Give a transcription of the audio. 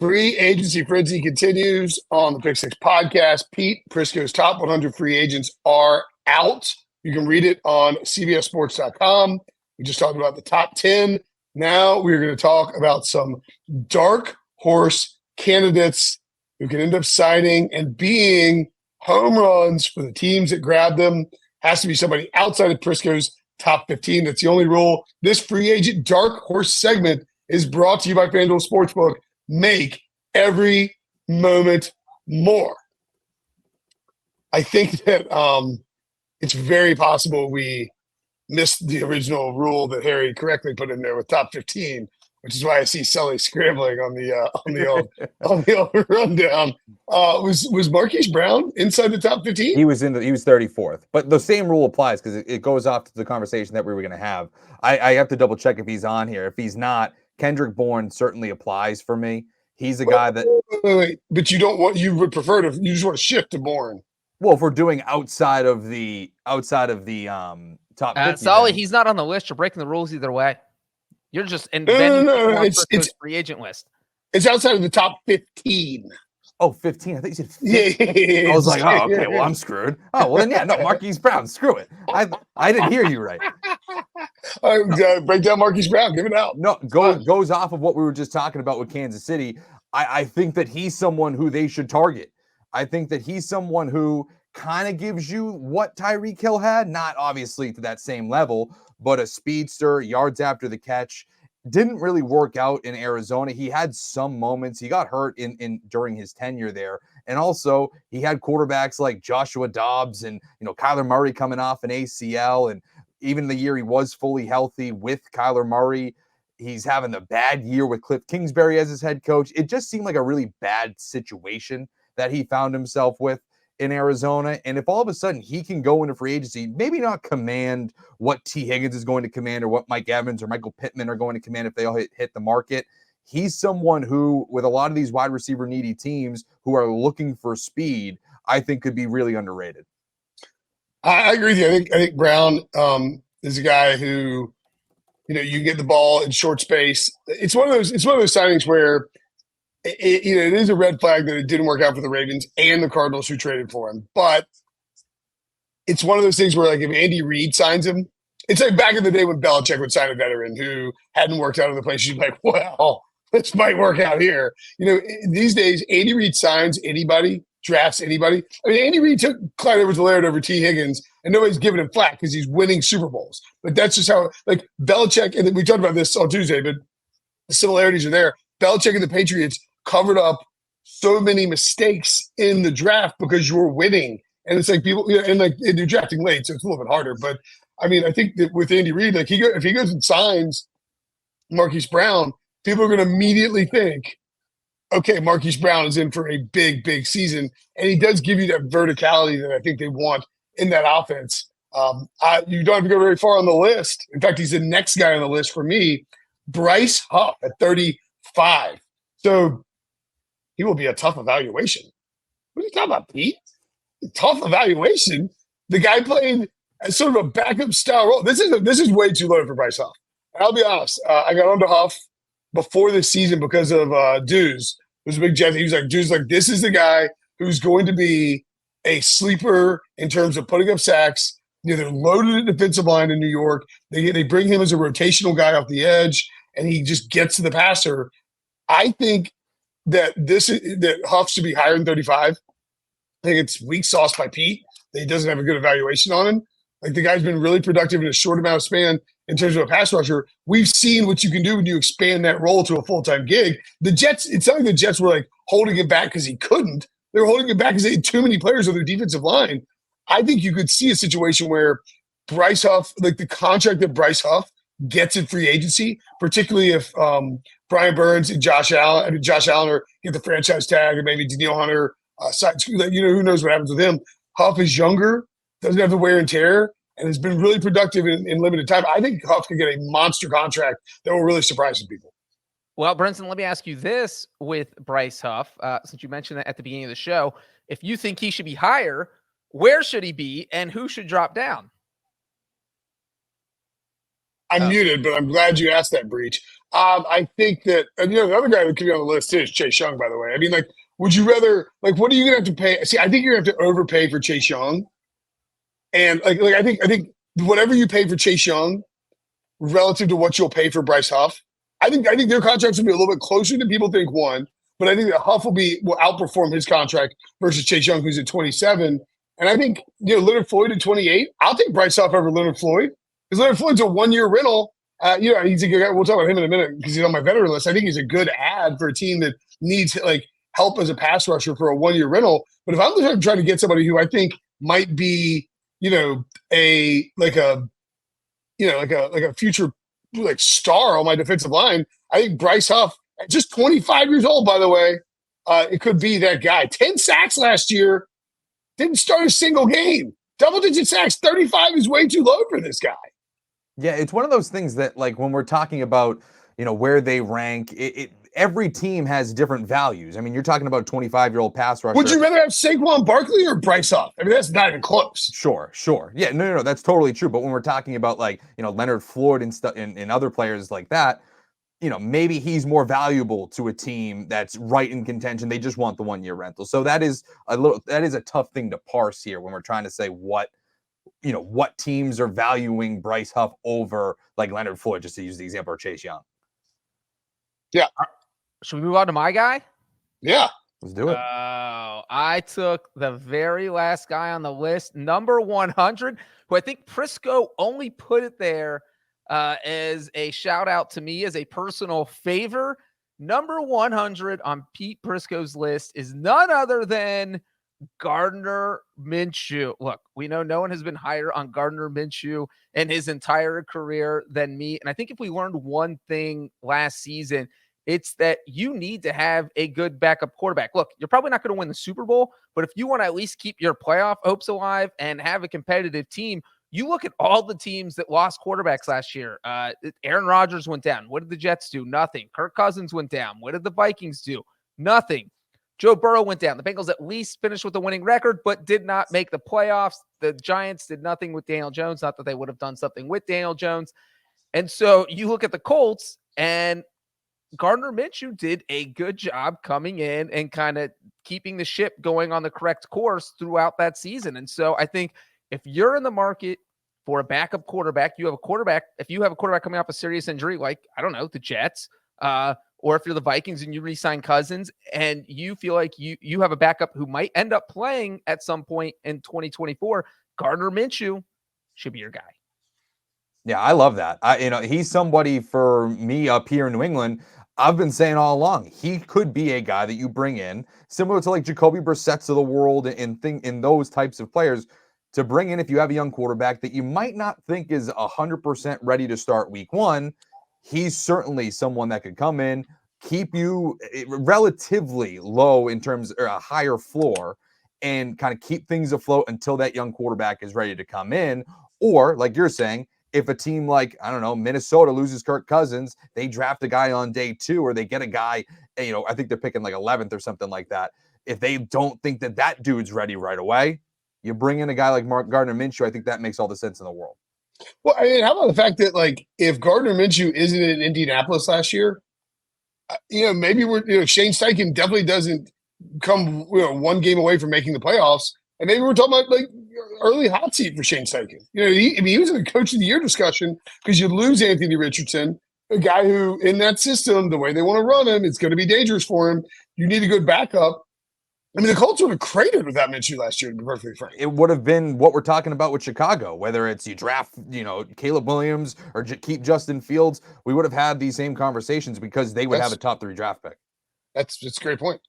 Free agency frenzy continues on the Pick Six podcast. Pete Prisco's top 100 free agents are out. You can read it on CBSSports.com. We just talked about the top 10. Now we're going to talk about some dark horse candidates who can end up signing and being home runs for the teams that grab them. Has to be somebody outside of Prisco's top 15. That's the only rule. This free agent dark horse segment is brought to you by FanDuel Sportsbook. Make every moment more. I think that it's very possible we missed the original rule that Harry correctly put in there with top 15, which is why I see Sully scrambling on the old rundown. Was Marquise Brown inside the top 15? He was 34th, but the same rule applies because it goes off to the conversation that we were going to have. I have to double check if he's on here. If he's not, Kendrick Bourne certainly applies for me. He's a guy that. Wait. But you would prefer to. You just want to shift to Bourne. Well, if we're doing outside of the top 50, Sully, he's not on the list. You're breaking the rules either way. You're just inventing it's free agent list. It's outside of the top 15. Oh, 15. I think you said 15. Yeah. I was like, oh, okay, well, I'm screwed. Oh, well, then, yeah, no, Marquise Brown, screw it. I didn't hear you right. Break down Marquise Brown. Give it out. No, goes off of what we were just talking about with Kansas City. I think that he's someone who they should target. I think that he's someone who kind of gives you what Tyreek Hill had, not obviously to that same level, but a speedster, yards after the catch. Didn't really work out in Arizona. He had some moments. He got hurt in during his tenure there. And also he had quarterbacks like Joshua Dobbs and, Kyler Murray coming off an ACL. And even the year he was fully healthy with Kyler Murray, he's having the bad year with Cliff Kingsbury as his head coach. It just seemed like a really bad situation that he found himself with in Arizona. And if all of a sudden he can go into free agency, maybe not command what T. Higgins is going to command or what Mike Evans or Michael Pittman are going to command if they all hit the market. He's someone who, with a lot of these wide receiver needy teams who are looking for speed, I think could be really underrated. I agree with you. I think Brown is a guy who, you get the ball in short space. It's one of those signings where it is a red flag that it didn't work out for the Ravens and the Cardinals who traded for him. But it's one of those things where, like, if Andy Reid signs him, it's like back in the day when Belichick would sign a veteran who hadn't worked out in the place. You'd be like, well, this might work out here. These days, Andy Reid signs anybody, drafts anybody. I mean, Andy Reid took Clyde Edwards-Helaire over T. Higgins, and nobody's giving him flack because he's winning Super Bowls. But that's just how, like, Belichick, and we talked about this on Tuesday, but the similarities are there. Belichick and the Patriots covered up so many mistakes in the draft because you were winning. And it's like people, and you're drafting late, so it's a little bit harder. But I mean, I think that with Andy Reid, like if he goes and signs Marquise Brown, people are going to immediately think, okay, Marquise Brown is in for a big, big season. And he does give you that verticality that I think they want in that offense. You don't have to go very far on the list. In fact, he's the next guy on the list for me, Bryce Huff at 35. So he will be a tough evaluation. What are you talking about, Pete? Tough evaluation? The guy played as sort of a backup style role. This is way too low for Bryce Huff. And I'll be honest. I got onto Huff before this season because of Deuce. It was a big jet. He was like, Deuce, like, this is the guy who's going to be a sleeper in terms of putting up sacks. They're loaded at defensive line in New York. They bring him as a rotational guy off the edge, and he just gets to the passer. I think that Huff should be higher than 35. I think it's weak sauce by Pete that he doesn't have a good evaluation on him. Like, the guy's been really productive in a short amount of span in terms of a pass rusher. We've seen what you can do when you expand that role to a full-time gig. The Jets, it's not like the Jets were like holding it back because he couldn't. They were holding it back because they had too many players on their defensive line. I think you could see a situation where Bryce Huff, like the contract that Bryce Huff gets in free agency, particularly if Brian Burns and Josh Allen get the franchise tag, and maybe Danielle Hunter who knows what happens with him. Huff is younger, doesn't have the wear and tear, and has been really productive in limited time. I think Huff could get a monster contract that will really surprise some people. Well, Brinson, let me ask you this with Bryce Huff, since you mentioned that at the beginning of the show. If you think he should be higher, where should he be, and who should drop down? I'm muted, but I'm glad you asked that, Breach. I think that the other guy that could be on the list too is Chase Young. By the way, I mean, like, would you rather what are you gonna have to pay? See, I think you're gonna have to overpay for Chase Young, and I think whatever you pay for Chase Young relative to what you'll pay for Bryce Huff, I think their contracts will be a little bit closer than people think. One, but I think that Huff will outperform his contract versus Chase Young, who's at 27. And I think Leonard Floyd at 28. I'll take Bryce Huff over Leonard Floyd because Leonard Floyd's a 1-year rental. He's a good guy. We'll talk about him in a minute because he's on my veteran list. I think he's a good ad for a team that needs help as a pass rusher for a 1-year rental. But if I'm trying to get somebody who I think might be, a future star on my defensive line, I think Bryce Huff, at just 25 years old, by the way, it could be that guy. 10 sacks last year, didn't start a single game. Double-digit sacks, 35 is way too low for this guy. Yeah, it's one of those things that, when we're talking about, where they rank, every team has different values. I mean, you're talking about a 25-year-old pass rusher. Would you rather have Saquon Barkley or Bryce Huff? I mean, that's not even close. Sure. Yeah, no, that's totally true. But when we're talking about Leonard Floyd and stuff and other players like that, maybe he's more valuable to a team that's right in contention. They just want the 1-year rental. So that is a tough thing to parse here when we're trying to say what teams are valuing Bryce Huff over Leonard Floyd, just to use the example of Chase Young. Yeah. Should we move on to my guy? Yeah. Let's do it. Oh, I took the very last guy on the list, number 100, who I think Prisco only put it there as a shout out to me as a personal favor. Number 100 on Pete Prisco's list is none other than Gardner Minshew. Look, we know no one has been higher on Gardner Minshew in his entire career than me. And I think if we learned one thing last season, it's that you need to have a good backup quarterback. Look, you're probably not going to win the Super Bowl, but if you want to at least keep your playoff hopes alive and have a competitive team, you look at all the teams that lost quarterbacks last year. Aaron Rodgers went down. What did the Jets do? Nothing. Kirk Cousins went down. What did the Vikings do? Nothing. Joe Burrow went down. The Bengals at least finished with a winning record, but did not make the playoffs. The Giants did nothing with Daniel Jones. Not that they would have done something with Daniel Jones. And so you look at the Colts, and Gardner Minshew did a good job coming in and kind of keeping the ship going on the correct course throughout that season. And so I think if you're in the market for a backup quarterback, if you have a quarterback coming off a serious injury, like, I don't know, the Jets, or if you're the Vikings and you re-sign Cousins and you feel like you have a backup who might end up playing at some point in 2024, Gardner Minshew should be your guy. Yeah, I love that. He's somebody for me up here in New England. I've been saying all along, he could be a guy that you bring in, similar to Jacoby Brissett's of the world and in those types of players, to bring in if you have a young quarterback that you might not think is 100% ready to start week one. He's certainly someone that could come in, keep you relatively low in terms or a higher floor, and kind of keep things afloat until that young quarterback is ready to come in. Or, like you're saying, if a team like, I don't know, Minnesota loses Kirk Cousins, they draft a guy on day 2, or they get a guy, I think they're picking 11th or something like that. If they don't think that dude's ready right away, you bring in a guy like Gardner Minshew. I think that makes all the sense in the world. Well, I mean, how about the fact that if Gardner Minshew isn't in Indianapolis last year, maybe Shane Steichen definitely doesn't come one game away from making the playoffs, and maybe we're talking about early hot seat for Shane Steichen. He was in the Coach of the Year discussion because you lose Anthony Richardson, a guy who in that system, the way they want to run him, it's going to be dangerous for him. You need a good backup. I mean, the Colts would have cratered without Minshew last year, to be perfectly frank. It would have been what we're talking about with Chicago, whether it's you draft, Caleb Williams or keep Justin Fields. We would have had these same conversations because they would have a top 3 draft pick. That's a great point.